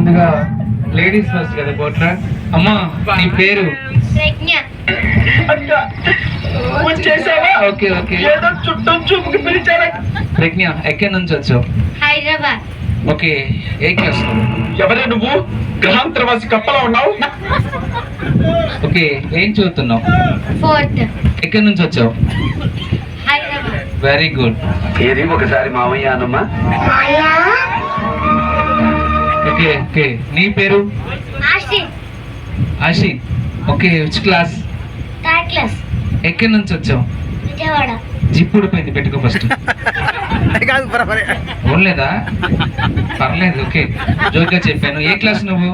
ముందుగా ladies first కదా పోట్రా. అమ్మా నీ పేరు? Okay okay. ప్రజ్ఞ ఎక్కడి నుంచి వచ్చావు? హైదరాబాద్. ఓకే, ఏ క్లాస్? ఎవరే నువ్వు? గ్రహాంతరవాసి కప్పలా ఉన్నావు. ఓకే, ఏం చదువుతున్నావు? ఫోర్త్. ఎక్కడి నుంచి వచ్చావు? హైదరాబాద్. Very good. ఏది ఒకసారి మామయ్య అనమ్మా. Okay okay. నీ పేరు? Ashish. Ashish. Okay, which class? Third class. ఎక్కడి నుంచి వచ్చావు? విజయవాడ. జిప్ ఊడిపోయింది, పెట్టుకో ఫస్ట్. ఓన్లేదా? పర్లేదు, ఓకే, జోక్గా చెప్పాను. ఏ క్లాస్ నువ్వు?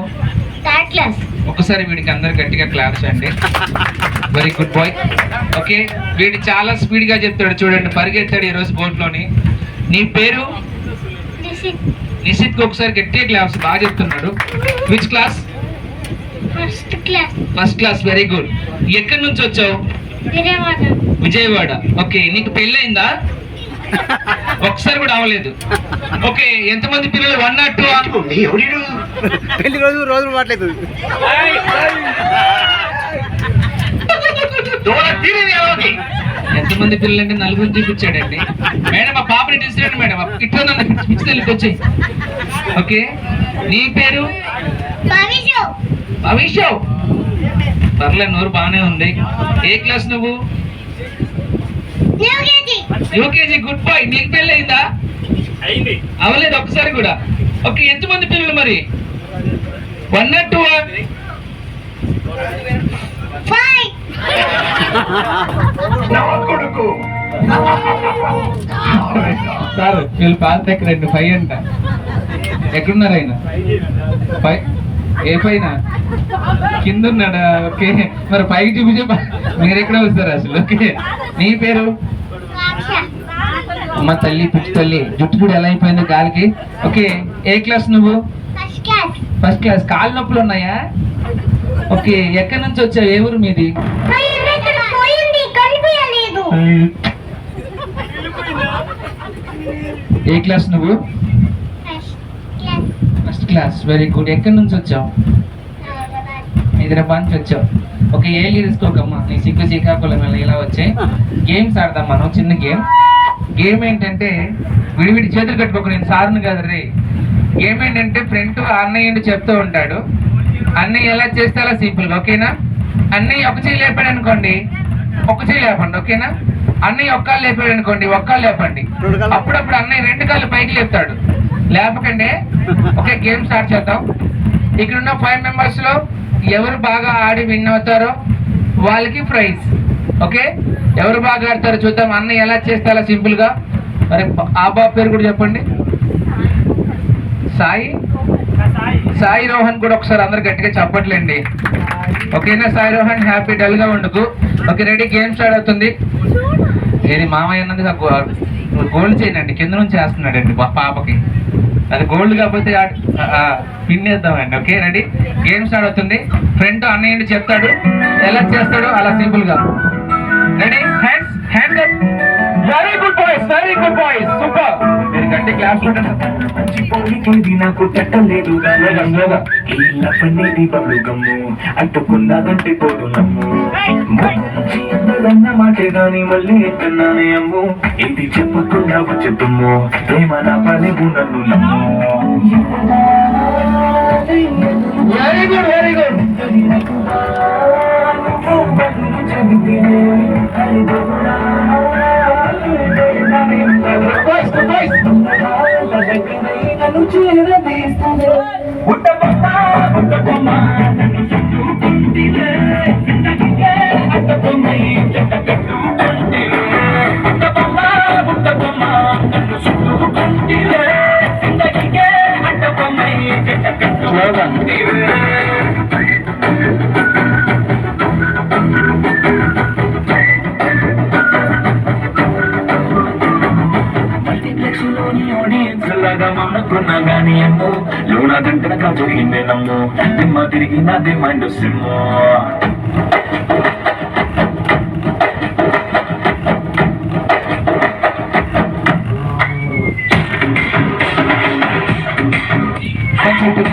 Third class. ఒకసారి వీడికి అందరు గట్టిగా క్లాప్స్ అండి. Very good bye. ఓకే, వీడు చాలా స్పీడ్ గా చెప్తాడు చూడండి, పరిగెత్తాడు ఈ రోజు బోర్డులోని. నీ పేరు? నిషిత్. ఒకసారి గట్టిగా క్లాప్స్, బాగా చెప్తున్నాడు. Which class? First class. First class, very good. ఎక్కడి నుంచి వచ్చావు? విజయవాడ. విజయవాడ. ఓకే, నీకు పెళ్ళయిందా? ఒకసారి కూడా అవ్వలేదు. ఓకే, ఎంతమంది పిల్లలు? 1 or 2? పెళ్లి రోజులు మాట్లేదు. ఎంతమంది పిల్లలు అంటే 4 చూపించాడండి. మేడం ఆ పాపని తీసుకురండి మేడం, ఇట్లా నన్ను పిచ్చి వెళ్ళిపోచ్చాయి. ఓకే, నీ పేరు? భవిష్య. పర్లేదు, నోరు బాగానే ఉంది. ఏ క్లాస్ నువ్వు? యూకేజీ. Good boy. నీకు పెళ్ళి అయిందా? అవలేదు ఒక్కసారి కూడా. ఓకే, ఎంతమంది పిల్లలు మరి? 1 or 2? సార్ వీళ్ళు పాత దగ్గర 5 అంట. ఎక్కడున్నారు ఆయన? 5? ఏ పైన? కింద ఉన్నాడా? ఓకే, మరి పైకి చూపించే మీరు ఎక్కడ వస్తారు అసలు? ఓకే, నీ పేరు? అమ్మ తల్లి, పిచ్చి తల్లి, జుట్టు కూడా ఎలా అయిపోయింది గాలికి. ఓకే, ఏ క్లాస్ నువ్వు? First class. కాళ్ళు నొప్పులు ఉన్నాయా? ఓకే, ఎక్కడి నుంచి వచ్చావు? ఏ ఊరు మీది? ఏ క్లాస్ నువ్వు? First class, very good. ఎక్కడి నుంచి వచ్చావు? హైదరాబాద్ నుంచి వచ్చావు. ఓకే, ఏ తీసుకోకమ్మా, నీ సిగ్గు శ్రీకాకుళం ఇలా వచ్చాయి. గేమ్స్ ఆడదాం మనం, చిన్న గేమ్. గేమ్ ఏంటంటే విడివిడి చేతులు కట్టుకోక, నేను సార్ను కాదు రే. గేమ్ ఏంటంటే ఫ్రెండ్ అన్నయ్య చెప్తూ ఉంటాడు, అన్నయ్య ఎలా చేస్తే అలా సింపుల్. ఓకేనా? అన్నయ్య ఒక చేయి లేపాడు అనుకోండి, ఒక చేయి లేపండి. ఓకేనా? అన్నయ్య ఒక్కళ్ళు లేపాడు అనుకోండి, ఒక్కళ్ళు లేపండి. అప్పుడప్పుడు అన్నయ్య 2 కాళ్ళు పైకి లేపుతాడు, లేపకండి. ఓకే, గేమ్ స్టార్ట్ చేద్దాం. ఇక్కడ ఉన్న 5 మెంబర్స్ లో ఎవరు బాగా ఆడి విన్ అవుతారో వాళ్ళకి ప్రైజ్. ఓకే, ఎవరు బాగా ఆడతారో చూద్దాం. అన్నయ్య ఎలా చేస్తే అలా సింపుల్ గా. మరి ఆ బాబు పేరు కూడా చెప్పండి. సాయి రోహన్ కూడా ఒకసారి అందరు గట్టిగా చెప్పట్లేండి. ఓకేనా? సాయి రోహన్, హ్యాపీ, డల్ గా ఉండకు. ఓకే, రెడీ, గేమ్ స్టార్ట్ అవుతుంది. ఏది మామయ్య అన్నది గోల్డ్ చేయండి, కింద నుంచి వేస్తున్నాడండి పాపకి. అది గోల్డ్ కాకపోతే పిన్ వేద్దామండి. ఓకే, రెడీ, గేమ్ స్టార్ట్ అవుతుంది. ఫ్రెండ్ అన్నయ్య చెప్తాడు, ఎలా చేస్తాడో అలా సింపుల్ గా. Ready, hands hands up. Very good boys, very good boys, super. మీరు గట్టి క్లాస్ నాకు తట్టలేదు అంటుకున్నదంటే పోదు నమ్ము మాటే గాని మళ్ళీ ఎక్కన్నానే అమ్ము. ఇది చెప్పకుండా వచ్చుతుమ్ము, ప్రేమ నా పనివు నన్ను నమ్ము. Very good, very good. నన్ను చేరదీస్తుంది పుట్టబొమ్మ పుట్టబొమ్మ నన్ను చుట్టుకుంటిలే అట్టబొమ్మై జట్టకట్టుకుంటిలే పుట్టబొమ్మ పుట్టబొమ్మ నన్ను చుట్టుకుంటిలే జిందగీకే అట్టబొమ్మై జట్టకట్టుకుంటిలే. మమ్మకున్నా గానీ అమ్ము లోనా గంటనగా జరిగిందే నమ్ము దిమ్మ తిరిగి నాదే మైండ్ సిమ్ము. Thank you.